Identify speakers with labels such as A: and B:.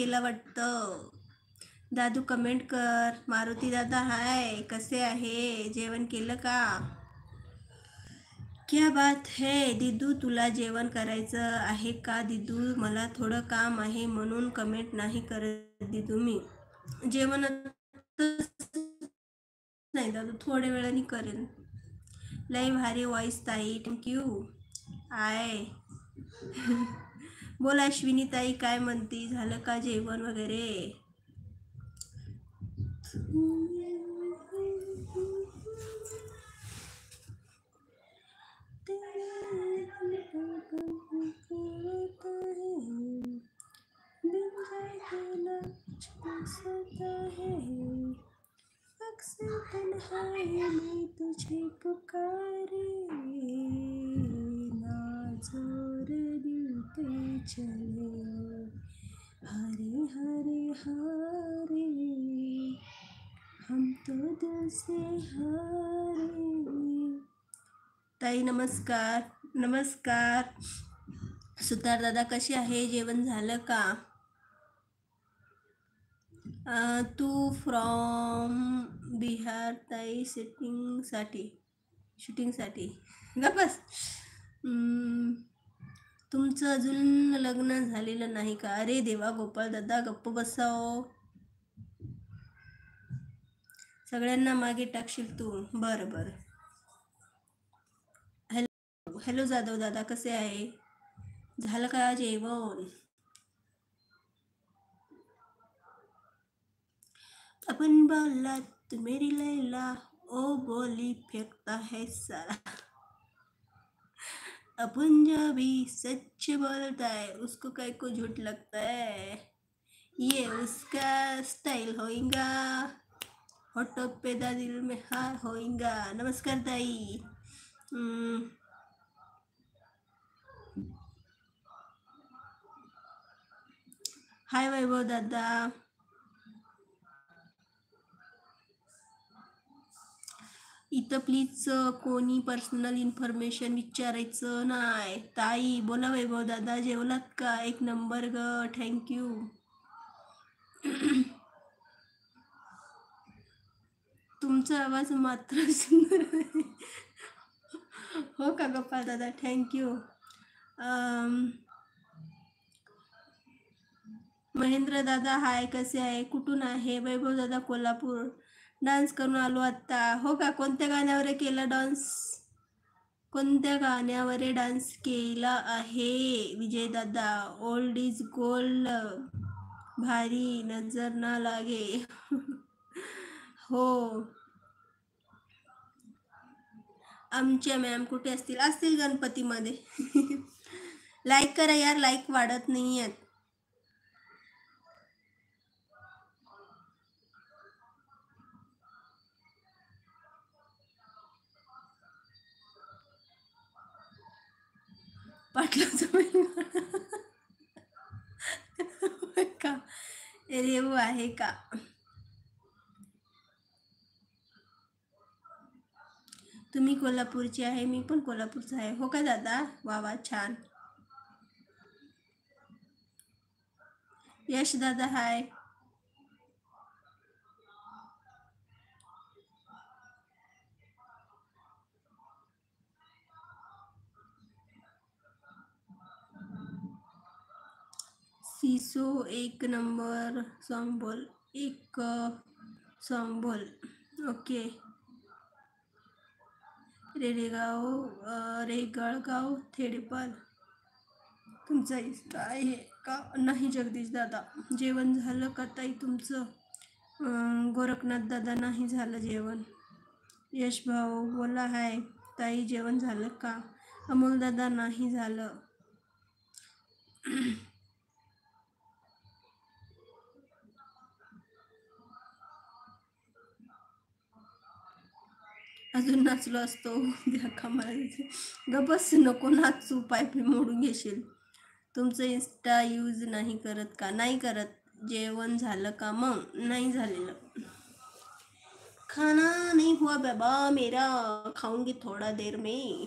A: केलं वाटतं. दादू कमेंट कर. मारुती दादा हाय, कसे आहे? जेवण केलं का? क्या बात है दिदू, तुला जेवण करायचं आहे का दिदू? मला थोडं काम आहे म्हणून कमेंट नाही करत दिदू मी. जेवण नाही दादू, थोड्या वेळाने करेन. लय भारी वॉइस ताई, थँक्यू. आय बोला अश्विनी ताई, काय म्हणती? झालं का जेवण वगैरे? अक्सर तन्हाई में तुझे पुकारे, ना जोर दिल पे चले, हरे हरे हरे, हम तो दिल से हारे. ताई नमस्कार. नमस्कार. सुतार दादा कशी आहे? जेवण झालं का? तू फ्रॉम बिहार ताई, शूटिंगसाठी गप्पस. तुमचं अजून लग्न झालेलं नाही का? अरे देवा, गोपाळ दादा गप्प बसाव. सगळ्यांना मागे टाकशील तू. बरं बरं. हॅलो हॅलो जाधव दादा, कसे आहे? झालं का जेवण? अपन बोला तू मेरी लैला, ओ बोली फेंकता है सारा. अपन जो भी सच बोलता है उसको काय को झूठ लगता है, ये उसका स्टाइल होएगा, होठों पे दा दिल में हार होएगा. नमस्कार ताई. हाय वैभव दादा. इथं प्लीज कोणी पर्सनल इन्फॉर्मेशन विचारायचं नाही. ताई बोला. वैभव दादा जेवलात का? एक नंबर ग, थँक्यू. तुमचा आवाज मात्र सुंदर आहे. हो का गोपाळ दादा, थँक्यू. महेंद्र दादा हाय, कसे आहे? कुठून आहे? वैभव दादा कोल्हापूर. डान्स करून आलो आत्ता. हो का? कोणत्या गाण्यावर केला डान्स? कोणत्या गाण्यावर डान्स केला आहे? विजय दादा, ओल्ड इज गोल्ड, भारी नजर ना लागे. हो, आमच्या मॅम कुठे असतील? असतील गणपतीमध्ये. लाईक करा यार, लाईक वाढत नाही आहेत. पाटलाचं का रेव आहे का? तुम्ही कोल्हापूरची आहे, मी पण कोल्हापूरचा आहे. हो का दादा? वा वा, छान. यश दादा हाय. सीसो एक नंबर सॉन्ग बोल. एक सॉन्ग बोल. ओके. रेगळगाव थेडेपाल. तुमचा इन्स्टा आहे का? नाही जगदीश दादा. जेवण झालं का ताई तुमचं? गोरखनाथ दादा, नाही झालं जेवण. यश भाऊ बोला हाय. ताई जेवण झालं का? अमोल दादा, नाही झालं. अजून नाचलो असतो उद्या कामाला. गबस, नको नाचू, पायपी मोडून घेशील. तुमचं इन्स्टा यूज नाही करत का? नाही करत. जेवण झालं का? मग नाही झालेलं. खाना नहीं हुआ बाबा मेरा, खाऊंगी थोड़ा देर में.